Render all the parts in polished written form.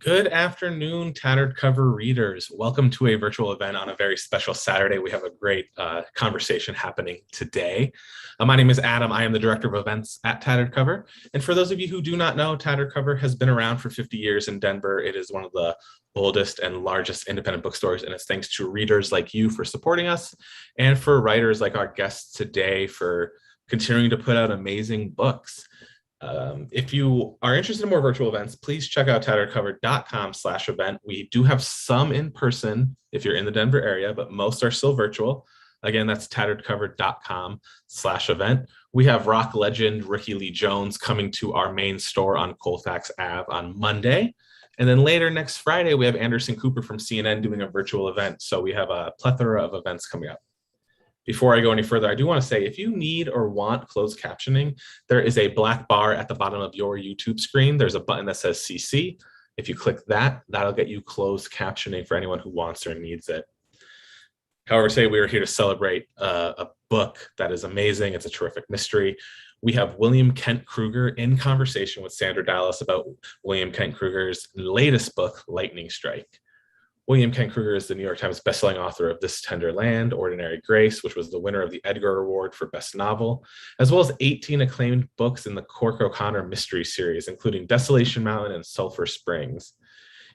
Good afternoon, Tattered Cover readers. Welcome to a virtual event on a very special Saturday. We have a great conversation happening today. My name is Adam. I am the Director of Events at Tattered Cover. And for those of you who do not know, Tattered Cover has been around for 50 years in Denver. It is one of the oldest and largest independent bookstores, and it's thanks to readers like you for supporting us and for writers like our guests today for continuing to put out amazing books. If you are interested in more virtual events, please check out tatteredcover.com/event. We do have some in person if you're in the Denver area, but most are still virtual. Again, that's tatteredcover.com/event. We have rock legend Ricky Lee Jones coming to our main store on Colfax Ave on Monday. And then later next Friday, we have Anderson Cooper from CNN doing a virtual event. So we have a plethora of events coming up. Before I go any further, I do want to say if you need or want closed captioning, there is a black bar at the bottom of your YouTube screen. There's a button that says CC. If you click that, that'll get you closed captioning for anyone who wants or needs it. However, today we are here to celebrate a book that is amazing. It's a terrific mystery. We have William Kent Krueger in conversation with Sandra Dallas about William Kent Krueger's latest book, Lightning Strike. William Kent Krueger is the New York Times bestselling author of This Tender Land, Ordinary Grace, which was the winner of the Edgar Award for Best Novel, as well as 18 acclaimed books in the Cork O'Connor mystery series, including Desolation Mountain and Sulphur Springs.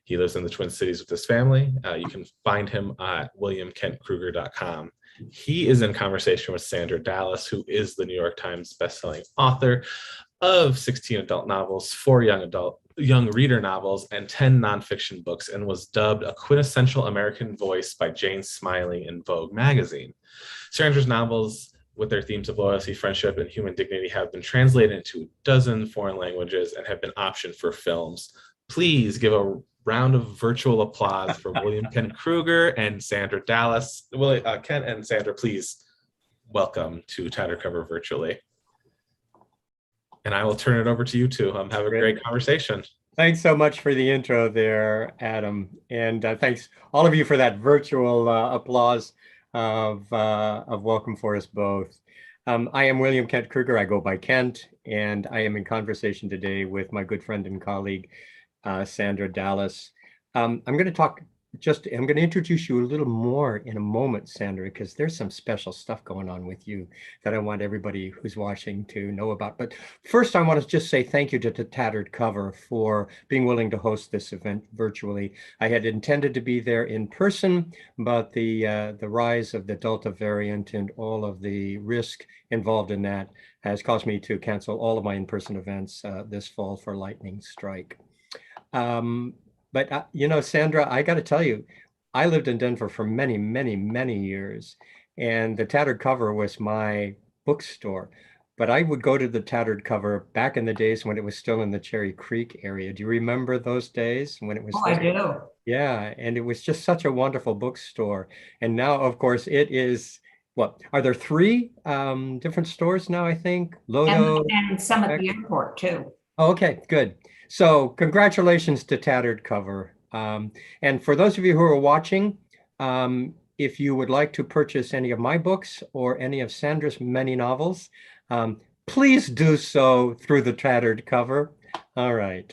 He lives in the Twin Cities with his family. You can find him at williamkentkrueger.com. He is in conversation with Sandra Dallas, who is the New York Times bestselling author of 16 adult novels, 4 young reader novels, and 10 nonfiction books, and was dubbed a quintessential American voice by Jane Smiley in Vogue magazine. Sandra's novels, with their themes of loyalty, friendship, and human dignity, have been translated into a dozen foreign languages and have been optioned for films. Please give a round of virtual applause for William Kent Krueger and Sandra Dallas. Kent and Sandra, please welcome to Tattered Cover virtually. And I will turn it over to you two. Have a great conversation. Thanks so much for the intro there, Adam. And thanks all of you for that virtual applause of welcome for us both. I am William Kent Krueger. I go by Kent, and I am in conversation today with my good friend and colleague, Sandra Dallas. I'm going to introduce you a little more in a moment, Sandra, because there's some special stuff going on with you that I want everybody who's watching to know about. But first, I want to just say thank you to Tattered Cover for being willing to host this event virtually. I had intended to be there in person, but the rise of the Delta variant and all of the risk involved in that has caused me to cancel all of my in-person events this fall for Lightning Strike. But, Sandra, I got to tell you, I lived in Denver for many, many, many years, and the Tattered Cover was my bookstore. But I would go to the Tattered Cover back in the days when it was still in the Cherry Creek area. Do you remember those days when it was? Oh, I do. Yeah, and it was just such a wonderful bookstore. And now, of course, it is, what, are there 3 different stores now, I think? Lodo. And some at the airport, too. Oh, okay, good. So congratulations to Tattered Cover. And for those of you who are watching, if you would like to purchase any of my books or any of Sandra's many novels, please do so through the Tattered Cover. All right.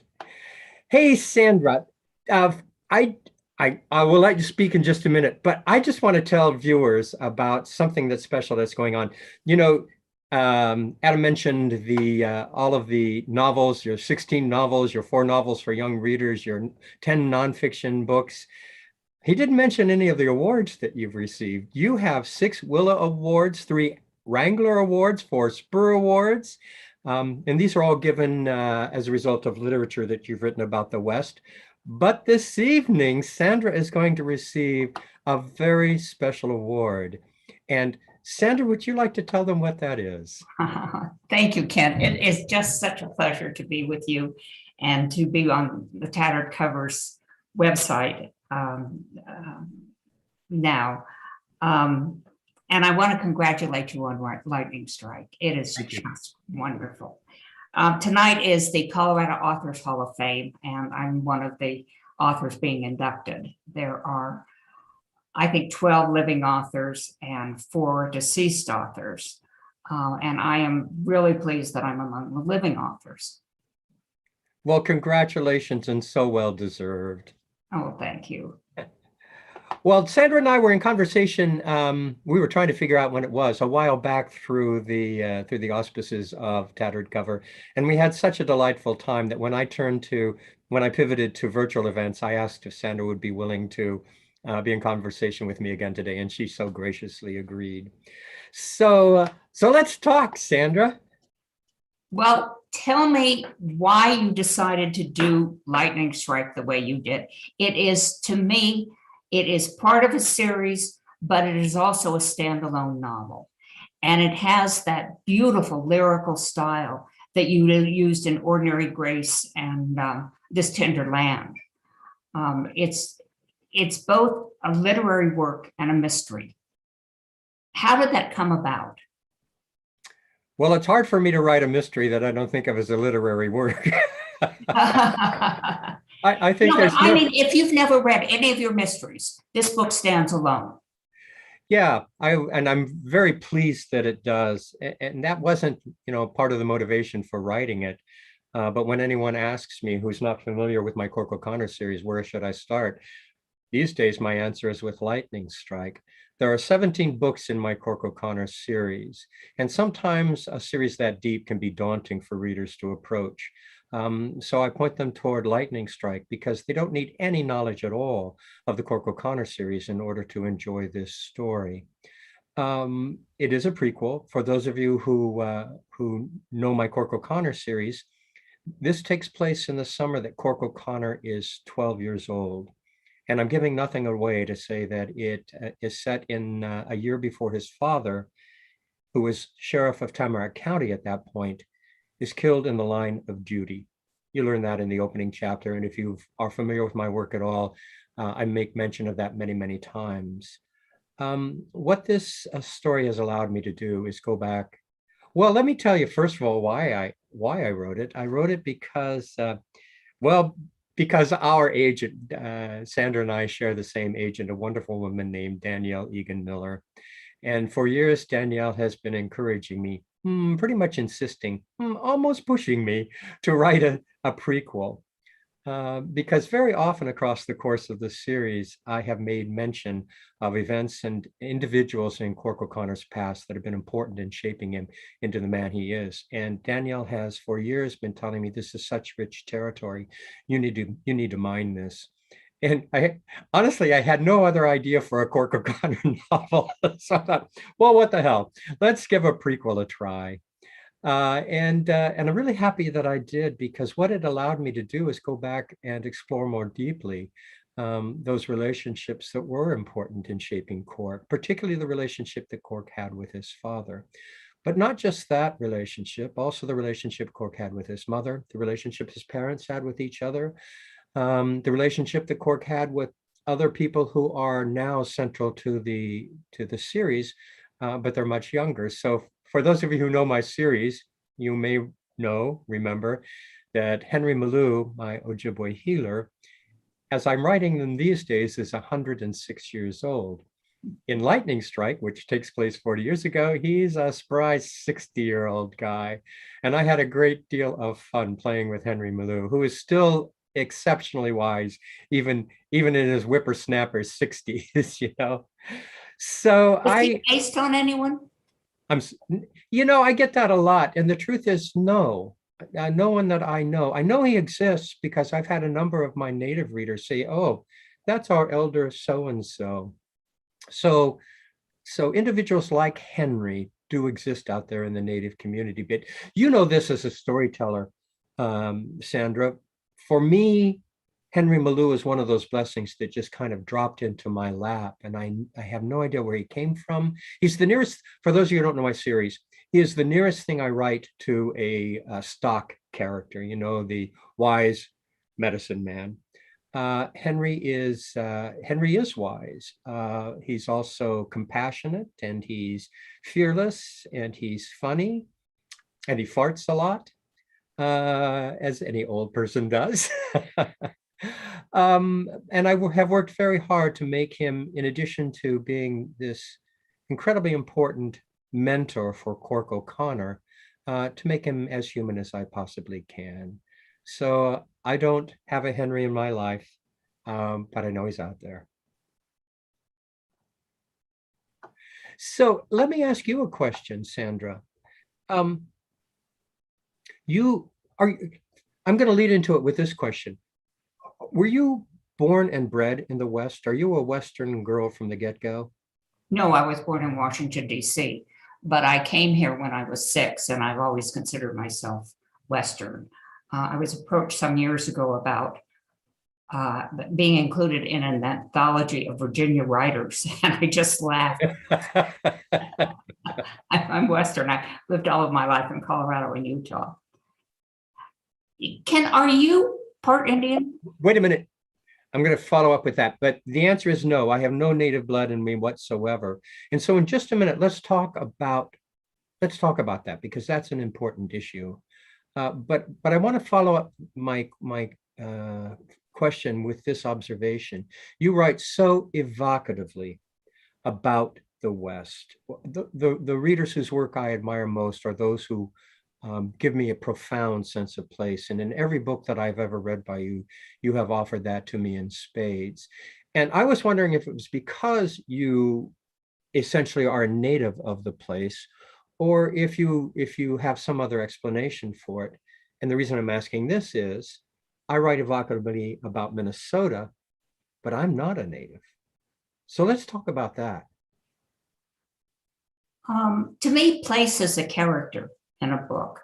Hey, Sandra, I will let you speak in just a minute, but I just want to tell viewers about something that's special that's going on. Adam mentioned all of the novels, your 16 novels, your 4 novels for young readers, your 10 nonfiction books. He didn't mention any of the awards that you've received. You have 6 Willa Awards, 3 Wrangler Awards, 4 Spur Awards. And these are all given as a result of literature that you've written about the West. But this evening, Sandra is going to receive a very special award. And Sandra, would you like to tell them what that is? Thank you, Ken. It is just such a pleasure to be with you and to be on the Tattered Covers website now. And I want to congratulate you on Lightning Strike. It is just wonderful. Tonight is the Colorado Authors Hall of Fame, and I'm one of the authors being inducted. There are, I think, 12 living authors and 4 deceased authors. And I am really pleased that I'm among the living authors. Well, congratulations and so well deserved. Oh, thank you. Well, Sandra and I were in conversation. We were trying to figure out when it was a while back through the auspices of Tattered Cover, and we had such a delightful time that when I pivoted to virtual events, I asked if Sandra would be willing to be in conversation with me again today, and she so graciously agreed. So let's talk, Sandra. Well, tell me why you decided to do Lightning Strike the way you did. It is, to me, it is part of a series, but it is also a standalone novel. And it has that beautiful lyrical style that you used in Ordinary Grace and This Tender Land. It's both a literary work and a mystery. How did that come about? Well, it's hard for me to write a mystery that I don't think of as a literary work. I think No, but there's I no, mean, if you've never read any of your mysteries, this book stands alone. yeah, and I'm very pleased that it does. And that wasn't, part of the motivation for writing it. But when anyone asks me who's not familiar with my Cork O'Connor series, where should I start? These days, my answer is with Lightning Strike. There are 17 books in my Cork O'Connor series, and sometimes a series that deep can be daunting for readers to approach. So I point them toward Lightning Strike because they don't need any knowledge at all of the Cork O'Connor series in order to enjoy this story. It is a prequel. For those of you who know my Cork O'Connor series, this takes place in the summer that Cork O'Connor is 12 years old. And I'm giving nothing away to say that it is set in a year before his father, who was sheriff of Tamarack County at that point, is killed in the line of duty. You learn that in the opening chapter. And if you are familiar with my work at all, I make mention of that many, many times. What this story has allowed me to do is go back. Well, let me tell you, first of all, why I wrote it. I wrote it because, well, because our agent, Sandra and I share the same agent, a wonderful woman named Danielle Egan Miller. And for years, Danielle has been encouraging me, pretty much insisting, almost pushing me to write a prequel. Because very often across the course of the series, I have made mention of events and individuals in Cork O'Connor's past that have been important in shaping him into the man he is. And Danielle has for years been telling me this is such rich territory. You need to mine this. And honestly, I had no other idea for a Cork O'Connor novel. So I thought, well, what the hell? Let's give a prequel a try. And I'm really happy that I did, because what it allowed me to do is go back and explore more deeply those relationships that were important in shaping Cork, particularly the relationship that Cork had with his father. But not just that relationship, also the relationship Cork had with his mother, the relationship his parents had with each other, the relationship that Cork had with other people who are now central to the series, but they're much younger. So for those of you who know my series, you may remember that Henry Malou, my Ojibwe healer, as I'm writing them these days, is 106 years old. In Lightning Strike, which takes place 40 years ago, he's a spry 60-year-old guy. And I had a great deal of fun playing with Henry Malou, who is still exceptionally wise, even in his whippersnapper 60s. So Was he based on anyone? I get that a lot. And the truth is, no. No one that I know. I know he exists because I've had a number of my native readers say, oh, that's our elder so-and-so. So individuals like Henry do exist out there in the native community. But this as a storyteller, Sandra. For me, Henry Malou is one of those blessings that just kind of dropped into my lap, and I have no idea where he came from. He's the nearest, for those of you who don't know my series, he is the nearest thing I write to a stock character, the wise medicine man. Henry is wise. He's also compassionate, and he's fearless, and he's funny, and he farts a lot, as any old person does. And I have worked very hard to make him, in addition to being this incredibly important mentor for Cork O'Connor, to make him as human as I possibly can. So I don't have a Henry in my life, but I know he's out there. So let me ask you a question, Sandra. Um, you are, I'm going to lead into it with this question. Were you born and bred in the West? Are you a Western girl from the get-go? No, I was born in Washington, D.C., but I came here when I was 6, and I've always considered myself Western. I was approached some years ago about being included in an anthology of Virginia writers, and I just laughed. I'm Western. I lived all of my life in Colorado and Utah. Are you part Indian? Wait a minute. I'm going to follow up with that, but the answer is no. I have no native blood in me whatsoever. And so in just a minute, let's talk about that, because that's an important issue. But I want to follow up my question with this observation. You write so evocatively about the West. The readers whose work I admire most are those who give me a profound sense of place. And in every book that I've ever read by you, you have offered that to me in spades. And I was wondering if it was because you essentially are a native of the place, or if you have some other explanation for it. And the reason I'm asking this is, I write evocatively about Minnesota, but I'm not a native. So let's talk about that. To me, place is a character in a book.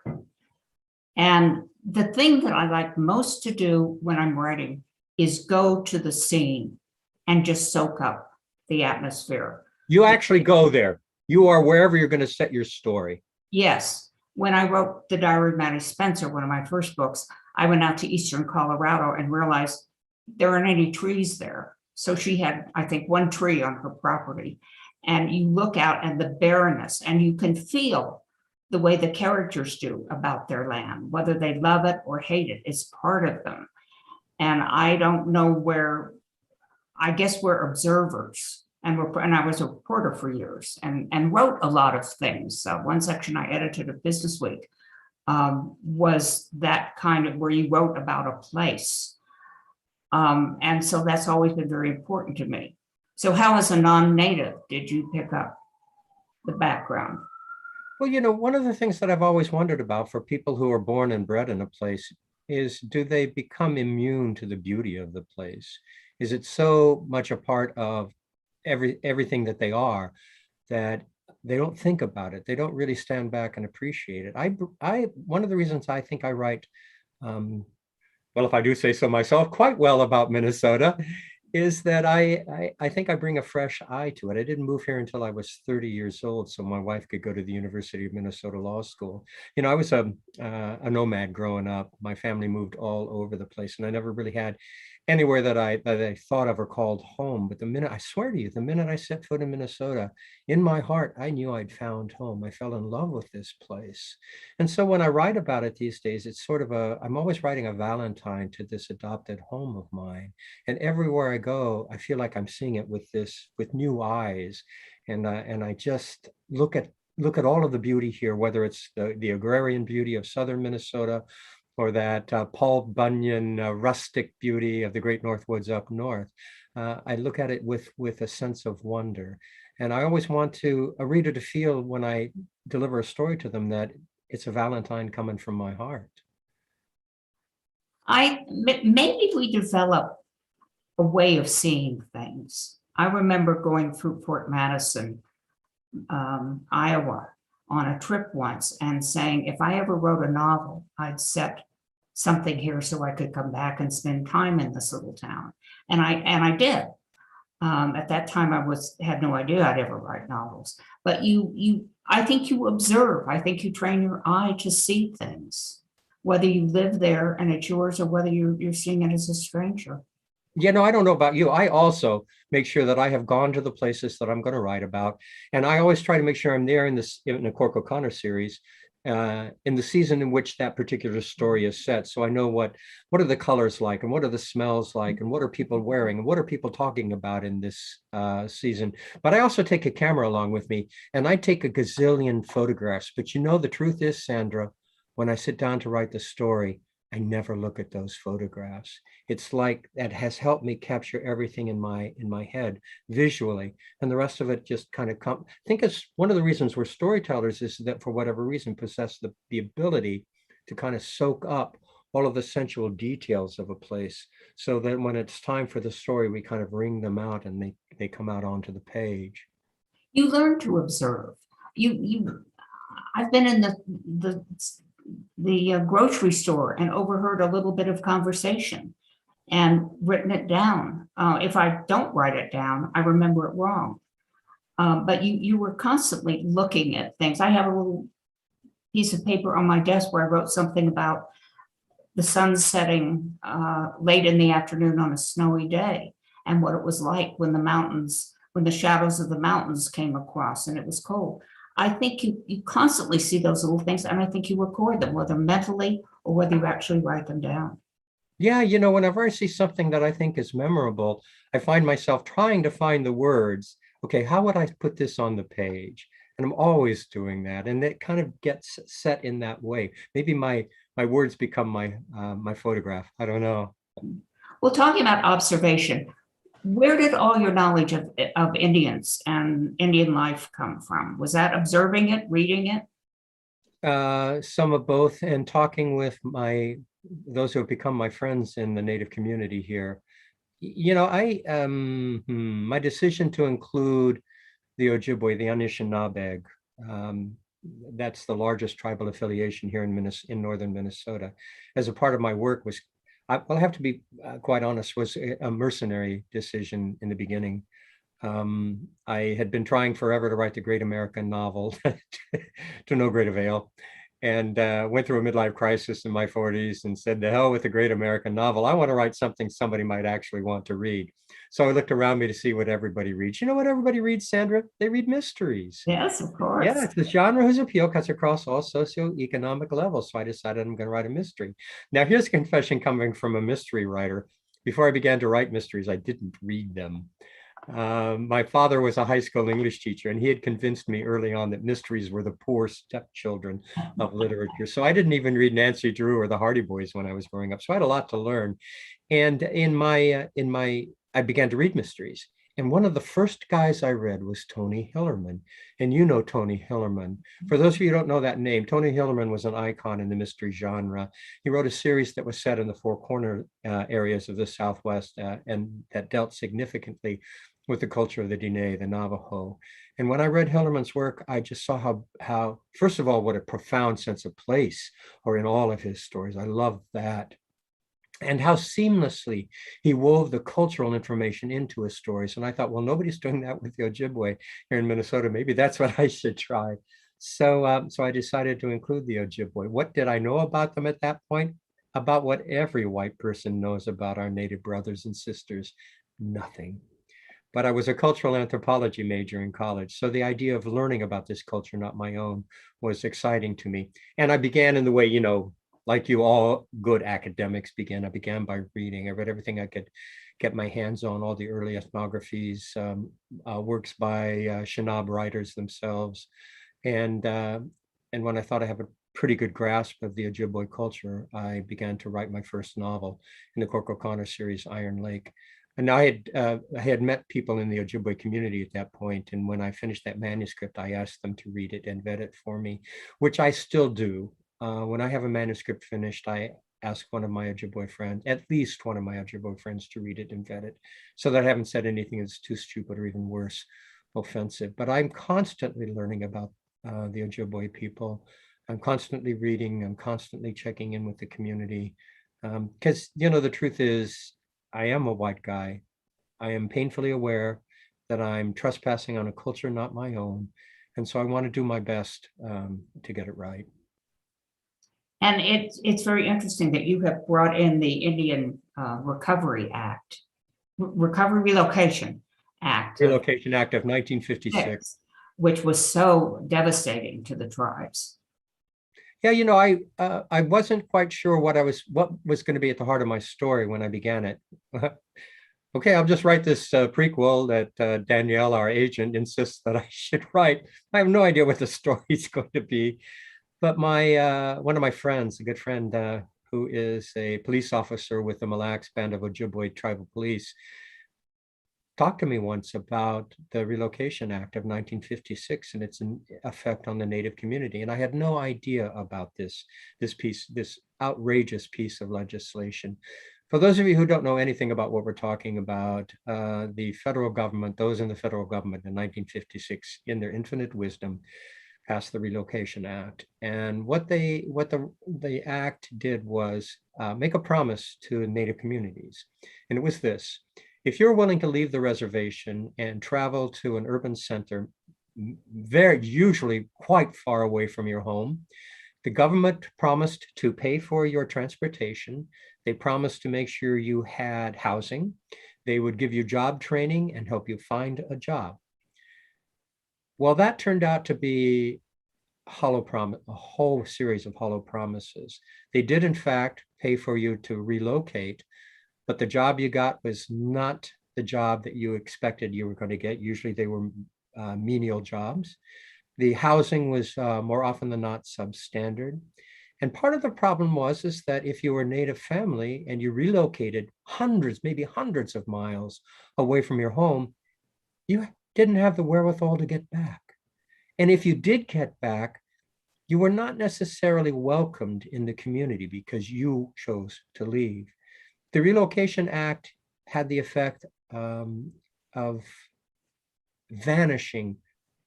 And the thing that I like most to do when I'm writing is go to the scene and just soak up the atmosphere. You actually go there. You are wherever you're going to set your story. Yes. When I wrote The Diary of Maddie Spencer, one of my first books, I went out to eastern Colorado and realized there aren't any trees there. So she had, I think, one tree on her property. And you look out and the barrenness, and you can feel the way the characters do about their land, whether they love it or hate it. It's part of them. And I don't know where, I guess we're observers. And I was a reporter for years and wrote a lot of things. One section I edited of Business Week was that kind of where you wrote about a place. And so that's always been very important to me. So how, as a non-native, did you pick up the background? Well, one of the things that I've always wondered about for people who are born and bred in a place is, do they become immune to the beauty of the place? Is it so much a part of everything that they are that they don't think about it? They don't really stand back and appreciate it. One of the reasons I think I write, well, if I do say so myself, quite well about Minnesota, is that I think I bring a fresh eye to it. I didn't move here until I was 30 years old, so my wife could go to the University of Minnesota Law School. I was a nomad growing up. My family moved all over the place, and I never really had anywhere that I thought of or called home. But I swear to you, the minute I set foot in Minnesota, in my heart, I knew I'd found home. I fell in love with this place. And so when I write about it these days, it's sort of I'm always writing a Valentine to this adopted home of mine. And everywhere I go, I feel like I'm seeing it with new eyes. And I just look at all of the beauty here, whether it's the agrarian beauty of southern Minnesota, or that Paul Bunyan rustic beauty of the great North Woods up north. I look at it with a sense of wonder. And I always want a reader to feel, when I deliver a story to them, that it's a Valentine coming from my heart. Maybe we develop a way of seeing things. I remember going through Fort Madison, Iowa, on a trip once and saying, if I ever wrote a novel, I'd set something here so I could come back and spend time in this little town. And I did. At that time, I had no idea I'd ever write novels. But I think you observe. I think you train your eye to see things, whether you live there and it's yours, or whether you're seeing it as a stranger. I don't know about you. I also make sure that I have gone to the places that I'm going to write about. And I always try to make sure I'm there in the Cork O'Connor series, in the season in which that particular story is set. So I know what are the colors like, and what are the smells like, and what are people wearing, and what are people talking about in this season. But I also take a camera along with me, and I take a gazillion photographs. But the truth is, Sandra, when I sit down to write the story, I never look at those photographs. It's like that has helped me capture everything in my head visually, and the rest of it just kind of come. I think it's one of the reasons we're storytellers is that for whatever reason possess the ability to kind of soak up all of the sensual details of a place, so that when it's time for the story, we kind of wring them out and they come out onto the page. You learn to observe. I've been in the grocery store and overheard a little bit of conversation and written it down. If I don't write it down, I remember it wrong. But you were constantly looking at things. I have a little piece of paper on my desk where I wrote something about the sun setting late in the afternoon on a snowy day, and what it was like when the shadows of the mountains came across and it was cold. I think you constantly see those little things, and I think you record them, whether mentally or whether you actually write them down. Yeah, whenever I see something that I think is memorable, I find myself trying to find the words. Okay, how would I put this on the page? And I'm always doing that, and it kind of gets set in that way. Maybe my words become my photograph. I don't know. Well, talking about observation, where did all your knowledge of Indians and Indian life come from? Was that observing it, reading it? Some of both, and talking with those who have become my friends in the Native community here. My decision to include the Ojibwe, the Anishinaabe, that's the largest tribal affiliation here in northern Minnesota, as a part of my work was, I have to be quite honest, was a mercenary decision in the beginning. I had been trying forever to write the great American novel to no great avail, and went through a midlife crisis in my 40s and said, to hell with the great American novel. I want to write something somebody might actually want to read. So I looked around me to see what everybody reads. You know what everybody reads, Sandra? They read mysteries. Yes, of course. Yeah, it's the genre whose appeal cuts across all socioeconomic levels. So I decided I'm going to write a mystery. Now, here's a confession coming from a mystery writer. Before I began to write mysteries, I didn't read them. My father was a high school English teacher, and he had convinced me early on that mysteries were the poor stepchildren of literature. So I didn't even read Nancy Drew or the Hardy Boys when I was growing up. So I had a lot to learn. And I began to read mysteries. And one of the first guys I read was Tony Hillerman. And you know Tony Hillerman. For those of you who don't know that name, Tony Hillerman was an icon in the mystery genre. He wrote a series that was set in the Four Corner areas of the Southwest and that dealt significantly with the culture of the Diné, the Navajo. And when I read Hillerman's work, I just saw how, first of all, what a profound sense of place are in all of his stories. I love that. And how seamlessly he wove the cultural information into his stories. And I thought, well, nobody's doing that with the Ojibwe here in Minnesota. Maybe that's what I should try. So I decided to include the Ojibwe. What did I know about them at that point? About what every white person knows about our Native brothers and sisters, nothing. But I was a cultural anthropology major in college. So the idea of learning about this culture, not my own, was exciting to me. And I began in the way, like you all good academics begin. I began by reading. I read everything I could get my hands on, all the early ethnographies, works by Shinab writers themselves. And when I thought I have a pretty good grasp of the Ojibwe culture, I began to write my first novel in the Cork O'Connor series, Iron Lake. And I had met people in the Ojibwe community at that point. And when I finished that manuscript, I asked them to read it and vet it for me, which I still do. When I have a manuscript finished, I ask one of my Ojibwe friends, at least one of my Ojibwe friends, to read it and vet it, so that I haven't said anything that's too stupid or even worse, offensive. But I'm constantly learning about the Ojibwe people. I'm constantly reading. I'm constantly checking in with the community. Because, the truth is, I am a white guy. I am painfully aware that I'm trespassing on a culture not my own. And so I want to do my best to get it right. And it's very interesting that you have brought in the Indian Recovery Act, Relocation Act. Relocation Act of 1956. Which was so devastating to the tribes. Yeah, I wasn't quite sure what was going to be at the heart of my story when I began it. Okay, I'll just write this prequel that Danielle, our agent, insists that I should write. I have no idea what the story is going to be. But one of my friends, a good friend, who is a police officer with the Mille Lacs Band of Ojibwe Tribal Police, talked to me once about the Relocation Act of 1956 and its effect on the Native community. And I had no idea about this outrageous piece of legislation. For those of you who don't know anything about what we're talking about, the federal government, those in the federal government in 1956, in their infinite wisdom, passed the Relocation Act. And what the act did was make a promise to Native communities. And it was this: if you're willing to leave the reservation and travel to an urban center, usually quite far away from your home, the government promised to pay for your transportation. They promised to make sure you had housing. They would give you job training and help you find a job. Well, that turned out to be a whole series of hollow promises. They did, in fact, pay for you to relocate, but the job you got was not the job that you expected you were going to get. Usually they were menial jobs. The housing was more often than not substandard. And part of the problem is that if you were a Native family and you relocated hundreds, maybe hundreds of miles away from your home, you didn't have the wherewithal to get back. And if you did get back, you were not necessarily welcomed in the community because you chose to leave. The Relocation Act had the effect of vanishing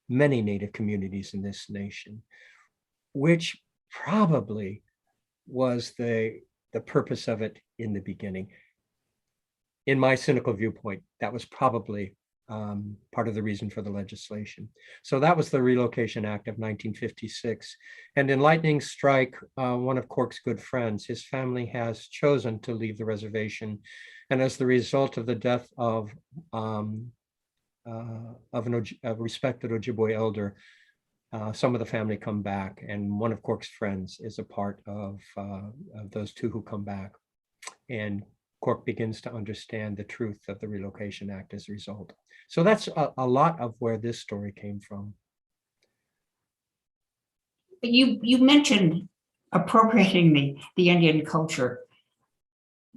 many Native communities in this nation, which probably was the purpose of it in the beginning. In my cynical viewpoint, that was probably part of the reason for the legislation. So that was the Relocation Act of 1956. And in lightning strike, one of Cork's good friends, his family has chosen to leave the reservation. And as the result of the death of a respected Ojibwe elder, some of the family come back, and one of Cork's friends is a part of those two who come back. And Cork begins to understand the truth of the Relocation Act as a result. So that's a lot of where this story came from. You mentioned appropriating the Indian culture.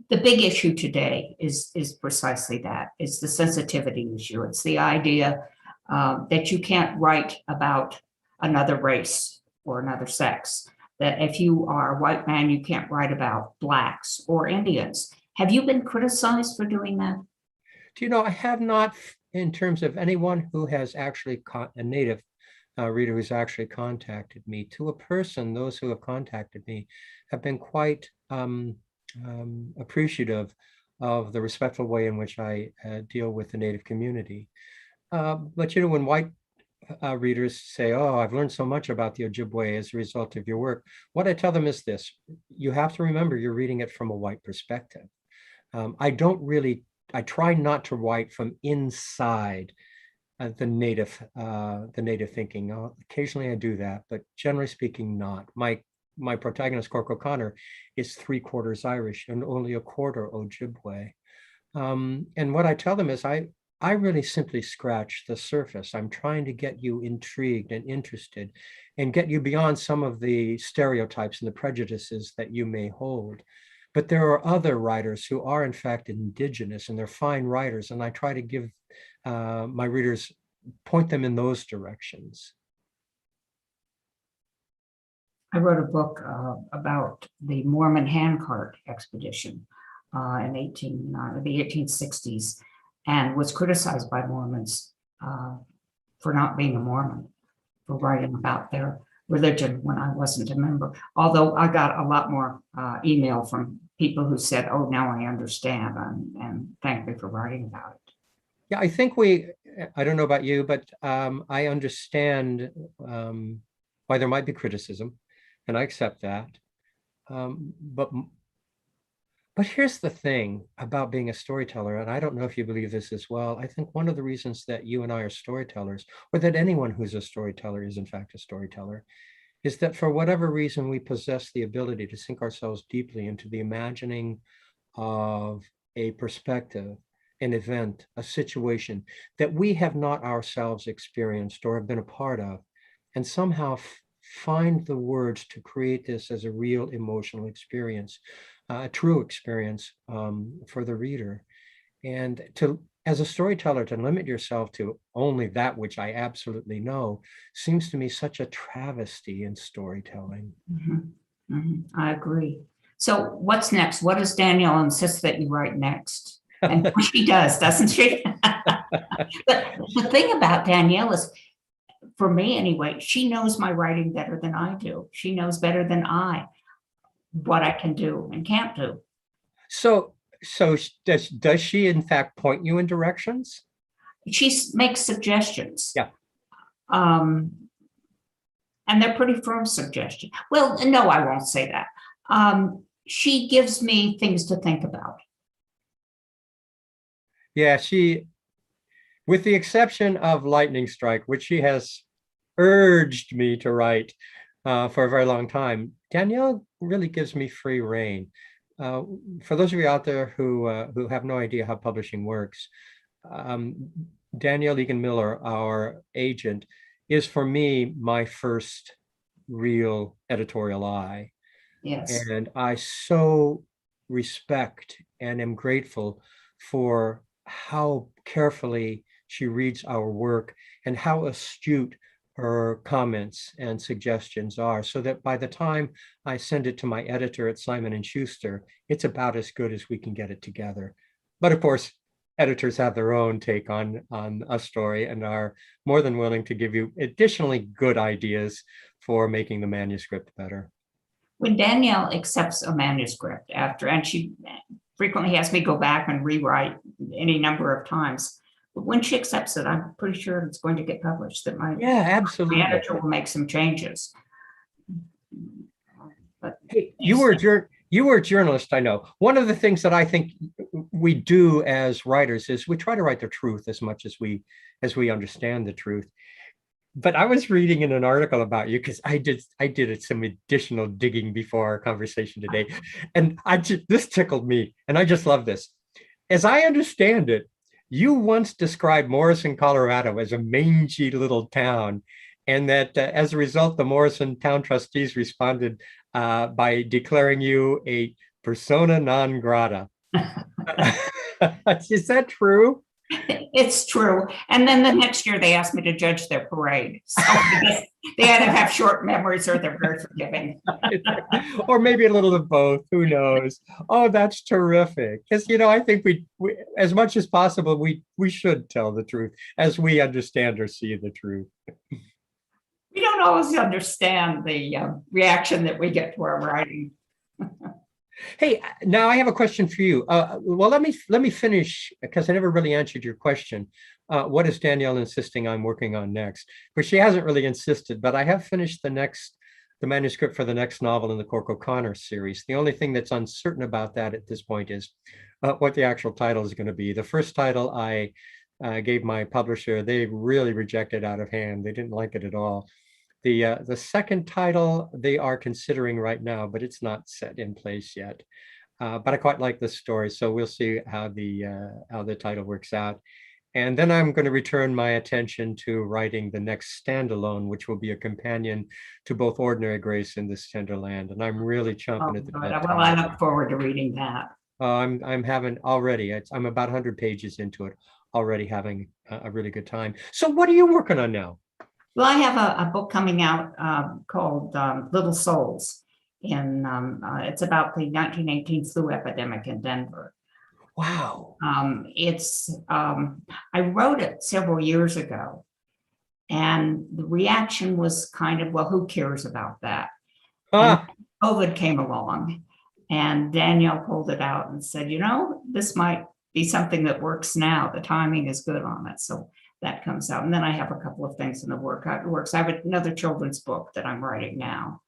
The big issue today is precisely that. It's the sensitivity issue. It's the idea that you can't write about another race or another sex, that if you are a white man, you can't write about Blacks or Indians. Have you been criticized for doing that? Do you know, I have not, in terms of anyone who has actually, a Native reader who's actually contacted me. To a person, those who have contacted me have been quite appreciative of the respectful way in which I deal with the Native community. But you know, when white readers say, "Oh, I've learned so much about the Ojibwe as a result of your work," what I tell them is this: you have to remember you're reading it from a white perspective. I try not to write from inside the native thinking. Occasionally I do that, but generally speaking, not. My protagonist, Cork O'Connor, is 3/4 Irish and only a quarter Ojibwe. And what I tell them is I really simply scratch the surface. I'm trying to get you intrigued and interested and get you beyond some of the stereotypes and the prejudices that you may hold. But there are other writers who are in fact indigenous, and they're fine writers. And I try to give my readers, point them in those directions. I wrote a book about the Mormon Handcart expedition in the 1860s, and was criticized by Mormons for not being a Mormon, for writing about their religion when I wasn't a member. Although I got a lot more email from people who said, "Oh, now I understand," and thank me for writing about it. Yeah, I think I don't know about you, but I understand why there might be criticism, and I accept that. But here's the thing about being a storyteller, and I don't know if you believe this as well. I think one of the reasons that you and I are storytellers, or that anyone who's a storyteller is in fact a storyteller, is that for whatever reason, we possess the ability to sink ourselves deeply into the imagining of a perspective, an event, a situation that we have not ourselves experienced or have been a part of, and somehow find the words to create this as a real emotional experience, a true experience for the reader. And to, as a storyteller, to limit yourself to only that which I absolutely know seems to me such a travesty in storytelling. I agree. So what's next? What does Danielle insist that you write next? And she does, doesn't she? But the thing about Danielle is, for me anyway, she knows my writing better than I do. She knows better than I what I can do and can't do. So does she in fact point you in directions? She makes suggestions. Yeah. And they're pretty firm suggestions. Well, no, I won't say that. She gives me things to think about. Yeah, she, with the exception of Lightning Strike, which she has urged me to write for a very long time, Danielle really gives me free rein. For those of you out there who have no idea how publishing works, Danielle Egan Miller, our agent, is for me my first real editorial eye. Yes. And I so respect and am grateful for how carefully she reads our work and how astute her comments and suggestions are, so that by the time I send it to my editor at Simon & Schuster, it's about as good as we can get it together. But of course, editors have their own take on a story and are more than willing to give you additionally good ideas for making the manuscript better. When Danielle accepts a manuscript after, and she frequently has me go back and rewrite any number of times, but when she accepts it, I'm pretty sure it's going to get published. That my absolutely, my editor will make some changes. But hey, you were a journalist, I know. One of the things that I think we do as writers is we try to write the truth as much as we understand the truth. But I was reading in an article about you, because I did some additional digging before our conversation today, and this tickled me, and I just love this. As I understand it, you once described Morrison, Colorado as a mangy little town, and that as a result, the Morrison town trustees responded by declaring you a persona non grata. Is that true? it's true. And then the next year they asked me to judge their parade. So I guess they either have short memories or they're very forgiving. Or maybe a little of both, who knows? Oh, that's terrific. Because, I think we, as much as possible, we should tell the truth as we understand or see the truth. We don't always understand the reaction that we get to our writing. Hey, now I have a question for you. Well, let me finish, because I never really answered your question. What is Danielle insisting I'm working on next? But she hasn't really insisted, but I have finished the manuscript for the next novel in the Cork O'Connor series. The only thing that's uncertain about that at this point is what the actual title is going to be. The first title I gave my publisher, they really rejected out of hand. They didn't like it at all. The second title they are considering right now, but it's not set in place yet. But I quite like this story, so we'll see how the title works out. And then I'm going to return my attention to writing the next standalone, which will be a companion to both Ordinary Grace and This Tender Land. And I'm really chomping at the bit. Well, I look forward to reading that. I'm having already. I'm about 100 pages into it, already having a really good time. So what are you working on now? Well, I have a book coming out called Little Souls. It's about the 1918 flu epidemic in Denver. Wow. I wrote it several years ago, and the reaction was kind of, well, who cares about that? And COVID came along, and Danielle pulled it out and said, this might be something that works now. The timing is good on it. So that comes out. And then I have a couple of things in the works. I have another children's book that I'm writing now,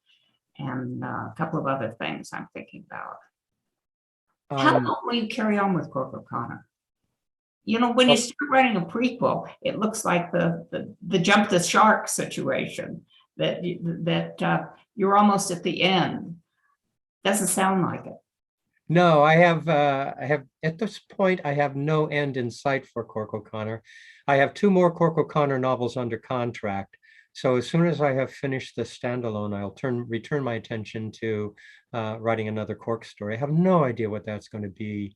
and a couple of other things I'm thinking about. How long will you carry on with Cork O'Connor? When you start writing a prequel, it looks like the jump the shark situation, that you're almost at the end. Doesn't sound like it. No, I have at this point, I have no end in sight for Cork O'Connor. I have 2 more Cork O'Connor novels under contract. So as soon as I have finished the standalone, I'll return my attention to writing another Cork story. I have no idea what that's going to be.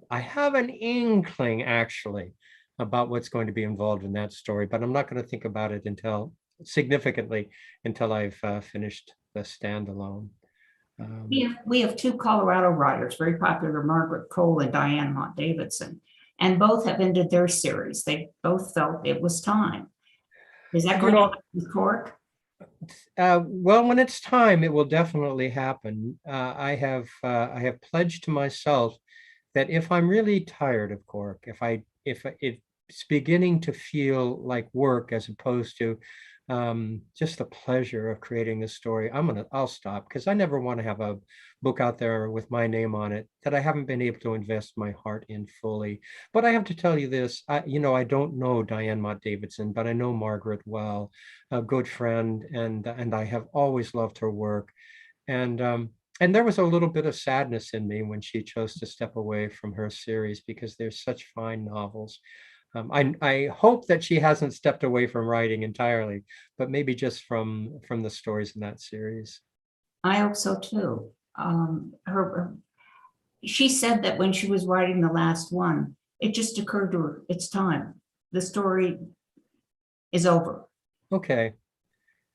I have an inkling, actually, about what's going to be involved in that story, but I'm not going to think about it significantly until I've finished the standalone. We have two Colorado writers, very popular, Margaret Cole and Diane Mott Davidson, and both have ended their series. They both felt it was time. Is that going to happen with Cork? Well, when it's time, it will definitely happen. I have pledged to myself that if I'm really tired of Cork, if it's beginning to feel like work as opposed to just the pleasure of creating the story, I'll stop, because I never want to have a book out there with my name on it that I haven't been able to invest my heart in fully. But I have to tell you this, I don't know Diane Mott Davidson, but I know Margaret well, a good friend, and I have always loved her work. And there was a little bit of sadness in me when she chose to step away from her series, because they're such fine novels. I hope that she hasn't stepped away from writing entirely, but maybe just from the stories in that series. I hope so too. She said that when she was writing the last one, it just occurred to her, it's time. The story is over. Okay,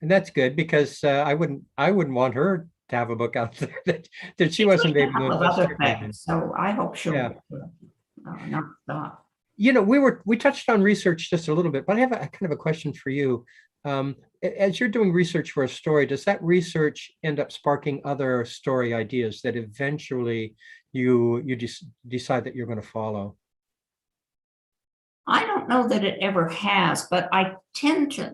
and that's good, because I wouldn't want her to have a book out there that she wasn't able to invest her time in. So I hope she'll not stop. We touched on research just a little bit, but I have a kind of a question for you. As you're doing research for a story, does that research end up sparking other story ideas that eventually you just decide that you're going to follow? I don't know that it ever has, but I tend to,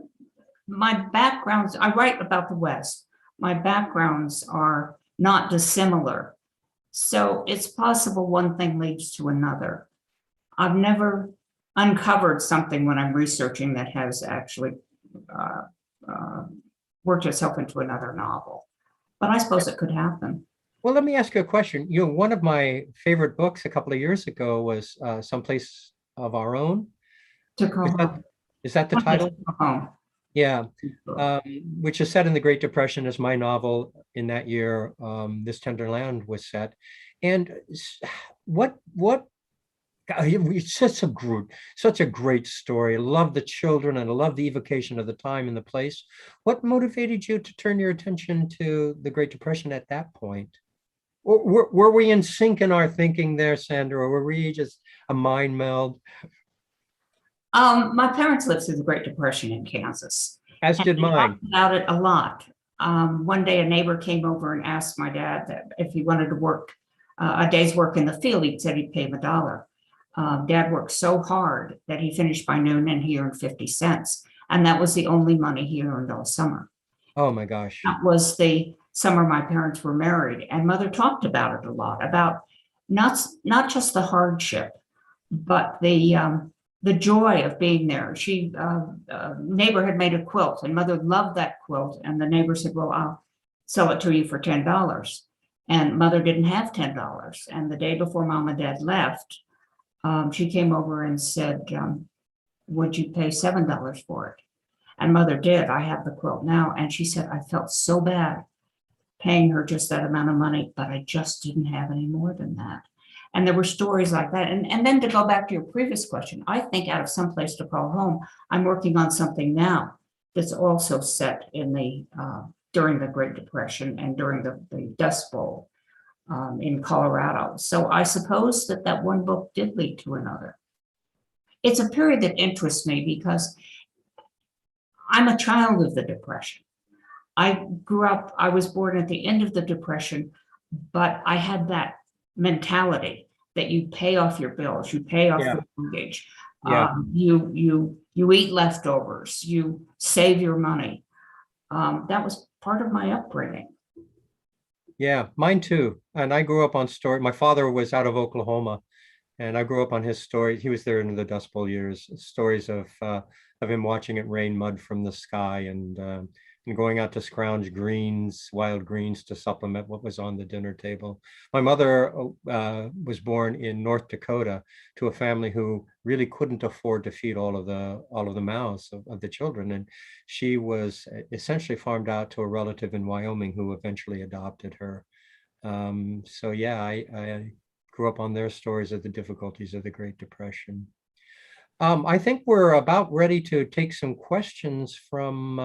my backgrounds, I write about the West. My backgrounds are not dissimilar. So it's possible one thing leads to another. I've never uncovered something when I'm researching that has actually worked itself into another novel, but I suppose it could happen. Well, let me ask you a question. One of my favorite books a couple of years ago was Someplace of Our Own. To go home. Is that the title? Home. Yeah, which is set in the Great Depression, as my novel in that year, This Tender Land, was set. And it's such a great story. I love the children, and I love the evocation of the time and the place. What motivated you to turn your attention to the Great Depression at that point? Or were we in sync in our thinking there, Sandra, or were we just a mind meld? My parents lived through the Great Depression in Kansas. As did mine. Talked about it a lot. One day a neighbor came over and asked my dad that if he wanted to work a day's work in the field. He said he'd pay him $1. Dad worked so hard that he finished by noon and he earned 50 cents. And that was the only money he earned all summer. Oh my gosh. That was the summer my parents were married, and Mother talked about it a lot, about not just the hardship, but the joy of being there. She neighbor had made a quilt, and Mother loved that quilt, and the neighbor said, well, I'll sell it to you for $10. And Mother didn't have $10. And the day before Mom and Dad left, she came over and said, would you pay $7 for it? And Mother did. I have the quilt now. And she said, I felt so bad paying her just that amount of money, but I just didn't have any more than that. And there were stories like that. And then to go back to your previous question, I think out of Someplace to Call Home, I'm working on something now that's also set in the during the Great Depression and during the Dust Bowl in Colorado. So I suppose that one book did lead to another. It's a period that interests me because I'm a child of the Depression. I was born at the end of the Depression, but I had that mentality that you pay off your bills, you pay off your mortgage, you eat leftovers, you save your money. That was part of my upbringing. Yeah, mine too. And I grew up on story. My father was out of Oklahoma, and I grew up on his story. He was there in the Dust Bowl years, stories of him watching it rain mud from the sky, and and going out to scrounge greens, wild greens to supplement what was on the dinner table. My mother was born in North Dakota to a family who really couldn't afford to feed all of the mouths of the children. And she was essentially farmed out to a relative in Wyoming who eventually adopted her. So yeah, I grew up on their stories of the difficulties of the Great Depression. I think we're about ready to take some questions from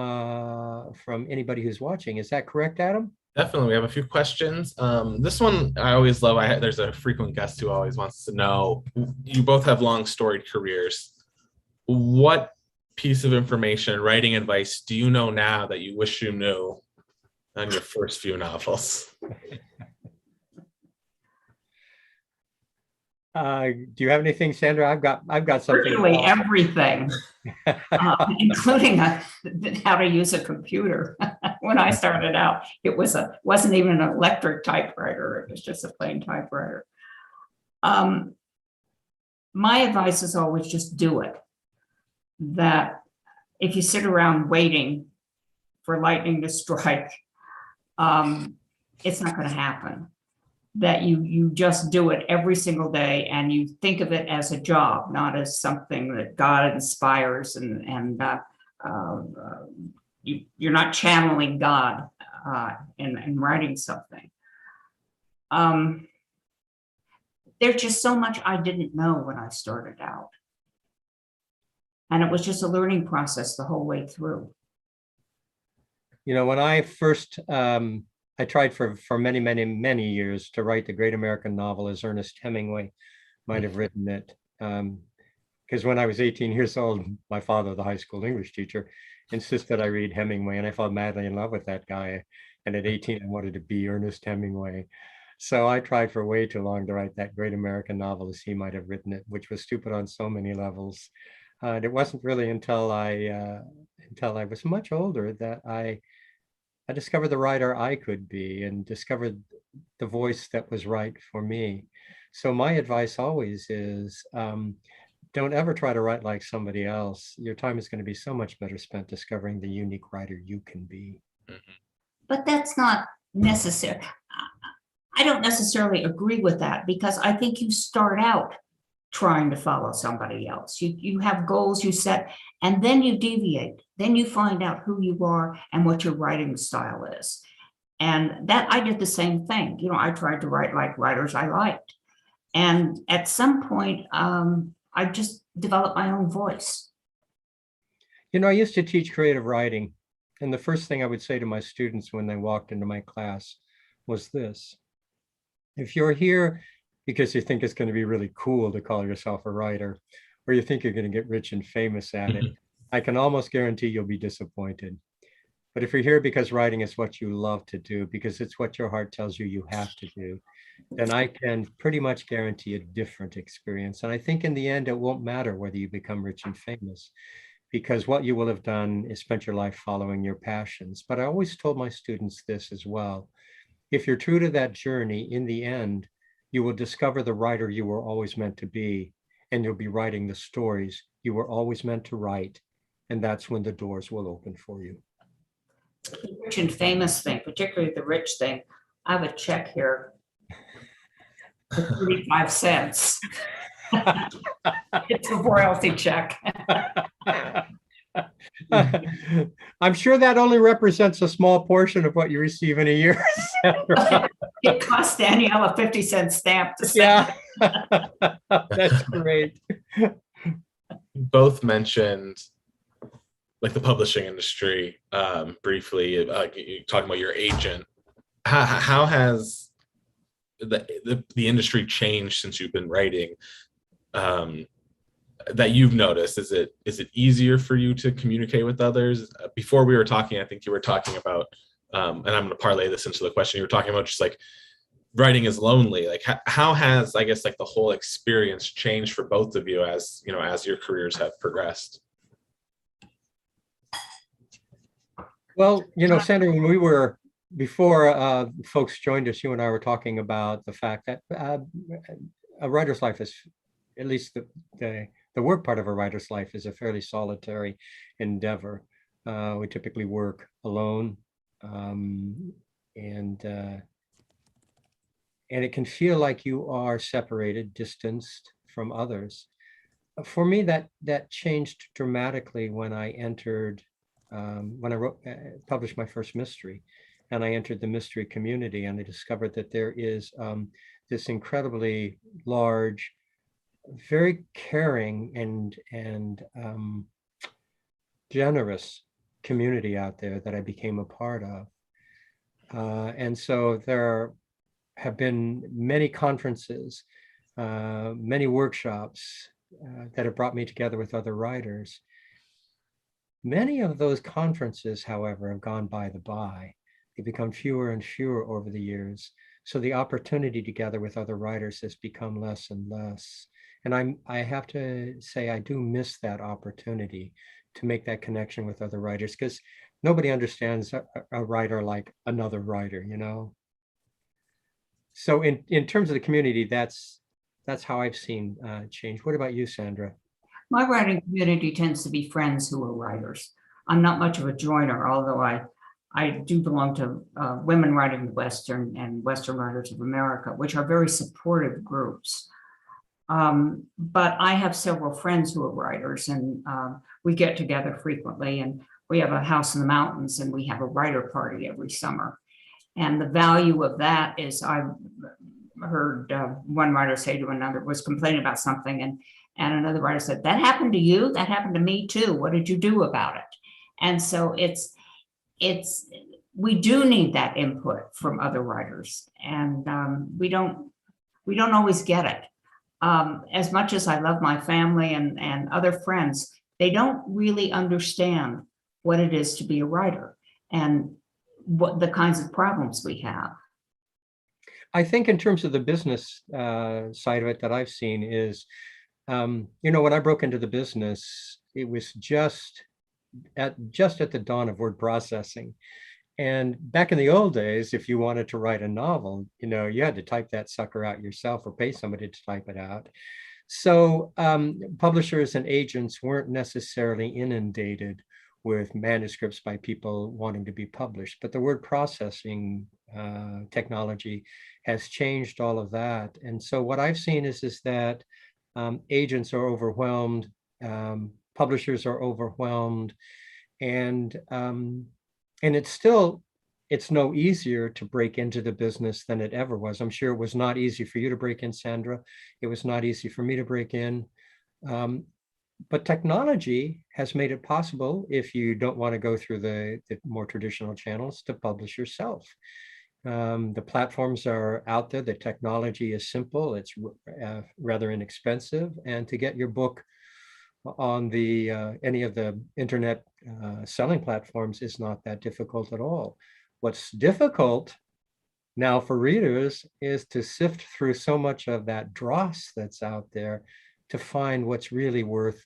anybody who's watching. Is that correct, Adam? Definitely, we have a few questions. This one I always love. There's a frequent guest who always wants to know. You both have long storied careers. What piece of information, writing advice, do you know now that you wish you knew on your first few novels? Do you have anything, Sandra? I've got something. Virtually everything, including how to use a computer. When I started out, it wasn't even an electric typewriter. It was just a plain typewriter. My advice is always just do it. That if you sit around waiting for lightning to strike, it's not going to happen. That you just do it every single day, and you think of it as a job, not as something that God inspires, and you're not channeling God in writing something. There's just so much I didn't know when I started out, and it was just a learning process the whole way through. You know, when I first I tried for many years to write the great American novel as Ernest Hemingway might have written it. Because when I was 18 years old, my father, the high school English teacher, insisted I read Hemingway, and I fell madly in love with that guy. And at 18, I wanted to be Ernest Hemingway. So I tried for way too long to write that great American novel as he might have written it, which was stupid on so many levels. And it wasn't really until I was much older that I discovered the writer I could be and discovered the voice that was right for me. So my advice always is, don't ever try to write like somebody else. Your time is going to be so much better spent discovering the unique writer you can be. But that's not necessary. I don't necessarily agree with that, because I think you start out trying to follow somebody else. You have goals you set, and then you deviate. Then you find out who you are and what your writing style is. And that I did the same thing. You know, I tried to write like writers I liked. And at some point, I just developed my own voice. You know, I used to teach creative writing, and the first thing I would say to my students when they walked into my class was this: if you're here because you think it's going to be really cool to call yourself a writer, or you think you're going to get rich and famous at it, I can almost guarantee you'll be disappointed. But if you're here because writing is what you love to do, because it's what your heart tells you you have to do, then I can pretty much guarantee a different experience. And I think in the end, it won't matter whether you become rich and famous, because what you will have done is spent your life following your passions. But I always told my students this as well: if you're true to that journey, in the end, you will discover the writer you were always meant to be, and you'll be writing the stories you were always meant to write. And that's when the doors will open for you. The rich and famous thing, particularly the rich thing, I have a check here for 35 cents. It's a royalty check. I'm sure that only represents a small portion of what you receive in a year. It cost Danielle a 50-cent stamp to send. Yeah, that's great. Both mentioned like the publishing industry briefly, you talking about your agent. How has the industry changed since you've been writing, that you've noticed? Is it easier for you to communicate with others? Before we were talking, I think you were talking about, and I'm going to parlay this into the question, you were talking about just like writing is lonely. Like how has, I guess, like the whole experience changed for both of you as, you know, as your careers have progressed? Well, you know, Sandra, when we were, before folks joined us, you and I were talking about the fact that a writer's life is, at least the work part of a writer's life, is a fairly solitary endeavor. We typically work alone, and it can feel like you are separated, distanced from others. For me, that changed dramatically when I entered, when I published my first mystery, and I entered the mystery community, and I discovered that there is this incredibly large, very caring and generous community out there that I became a part of. And so there have been many conferences, many workshops that have brought me together with other writers. Many of those conferences, however, have gone by the by. They've become fewer and fewer over the years. So the opportunity to gather with other writers has become less and less. And I have to say, I do miss that opportunity to make that connection with other writers, because nobody understands a writer like another writer, you know? So in terms of the community, that's how I've seen change. What about you, Sandra? My writing community tends to be friends who are writers. I'm not much of a joiner, although I do belong to Women Writing the Western and Western Writers of America, which are very supportive groups. But I have several friends who are writers, and we get together frequently, and we have a house in the mountains, and we have a writer party every summer. And the value of that is, I've heard one writer say to another, was complaining about something, and another writer said, "That happened to you? That happened to me too. What did you do about it?" And so we do need that input from other writers, and we don't always get it. As much as I love my family and other friends, they don't really understand what it is to be a writer and what the kinds of problems we have. I think in terms of the business side of it that I've seen is, when I broke into the business, it was just at the dawn of word processing. And back in the old days, if you wanted to write a novel, you had to type that sucker out yourself or pay somebody to type it out. So publishers and agents weren't necessarily inundated with manuscripts by people wanting to be published, but the word processing technology has changed all of that. And so what I've seen is that agents are overwhelmed, publishers are overwhelmed, and it's no easier to break into the business than it ever was. I'm sure it was not easy for you to break in, Sandra. It was not easy for me to break in. But technology has made it possible, if you don't want to go through the more traditional channels, to publish yourself. The platforms are out there. The technology is simple. It's rather inexpensive. And to get your book on any of the internet selling platforms is not that difficult at all. What's difficult now for readers is to sift through so much of that dross that's out there to find what's really worth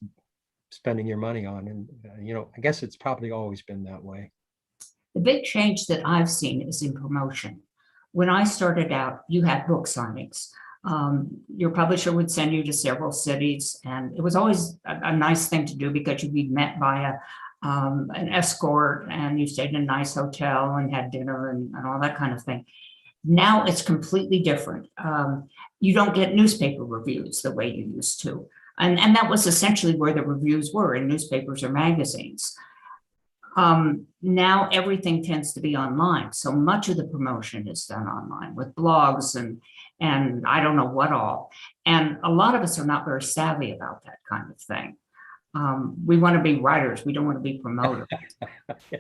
spending your money on. And, I guess it's probably always been that way. The big change that I've seen is in promotion. When I started out, you had book signings. Your publisher would send you to several cities, and it was always a nice thing to do because you'd be met by an escort, and you stayed in a nice hotel and had dinner and all that kind of thing. Now it's completely different. You don't get newspaper reviews the way you used to. And that was essentially where the reviews were, in newspapers or magazines. Now everything tends to be online. So much of the promotion is done online with blogs and I don't know what all. And a lot of us are not very savvy about that kind of thing. We want to be writers. We don't want to be promoters.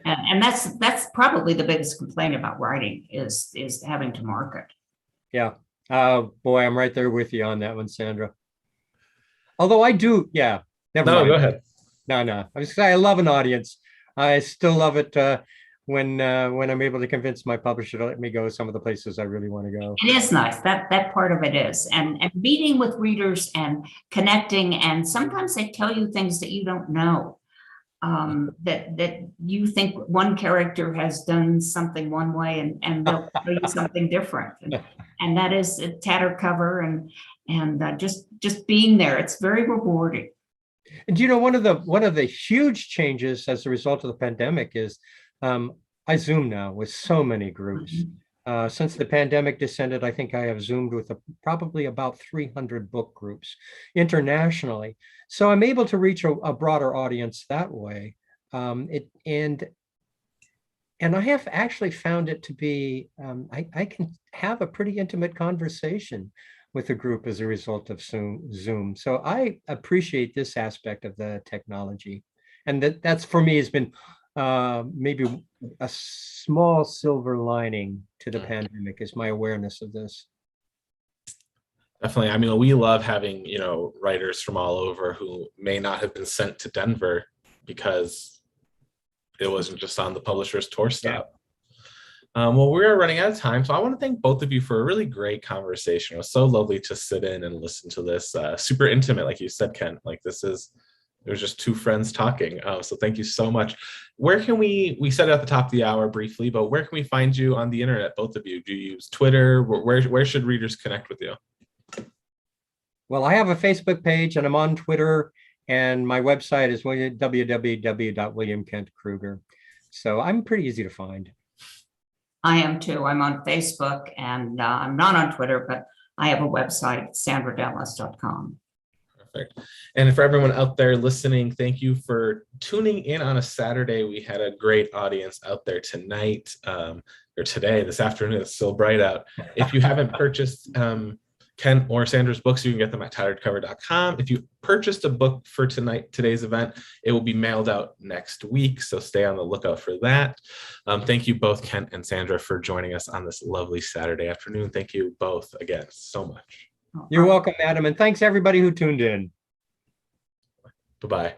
And that's probably the biggest complaint about writing is having to market. Yeah. Oh boy, I'm right there with you on that one, Sandra. Although I do, yeah. Never mind. Go ahead. No. I was saying I love an audience. I still love it when I'm able to convince my publisher to let me go some of the places I really want to go. It is nice. That part of it is. And meeting with readers and connecting, and sometimes they tell you things that you don't know. That you think one character has done something one way and they'll tell you something different. And that is a tattered cover and just being there. It's very rewarding. And one of the huge changes as a result of the pandemic is I Zoom now with so many groups. Since the pandemic descended, I think I have Zoomed with probably about 300 book groups internationally. So I'm able to reach a broader audience that way. And I have actually found it to be, I can have a pretty intimate conversation with a group as a result of Zoom. So I appreciate this aspect of the technology. And that's for me has been maybe a small silver lining to the pandemic is my awareness of this. Definitely. I mean, we love having, writers from all over who may not have been sent to Denver because it wasn't just on the publisher's tour stop. Well, we're running out of time, so I want to thank both of you for a really great conversation. It was so lovely to sit in and listen to this. Super intimate, like you said, Ken. Like it was just two friends talking. So thank you so much. Where can we said it at the top of the hour briefly, but where can we find you on the internet, both of you? Do you use Twitter? Where should readers connect with you? Well, I have a Facebook page and I'm on Twitter, and my website is www.williamkentkrueger. So I'm pretty easy to find. I am too. I'm on Facebook and I'm not on Twitter, but I have a website, sandradallas.com. Perfect. And for everyone out there listening, thank you for tuning in on a Saturday. We had a great audience out there tonight, or today, this afternoon. It's still bright out. If you haven't purchased Ken or Sandra's books, you can get them at titledcover.com. If you purchased a book for today's event, it will be mailed out next week, so stay on the lookout for that. Thank you both, Ken and Sandra, for joining us on this lovely Saturday afternoon. Thank you both again so much. You're welcome, Adam, and thanks everybody who tuned in. Bye-bye.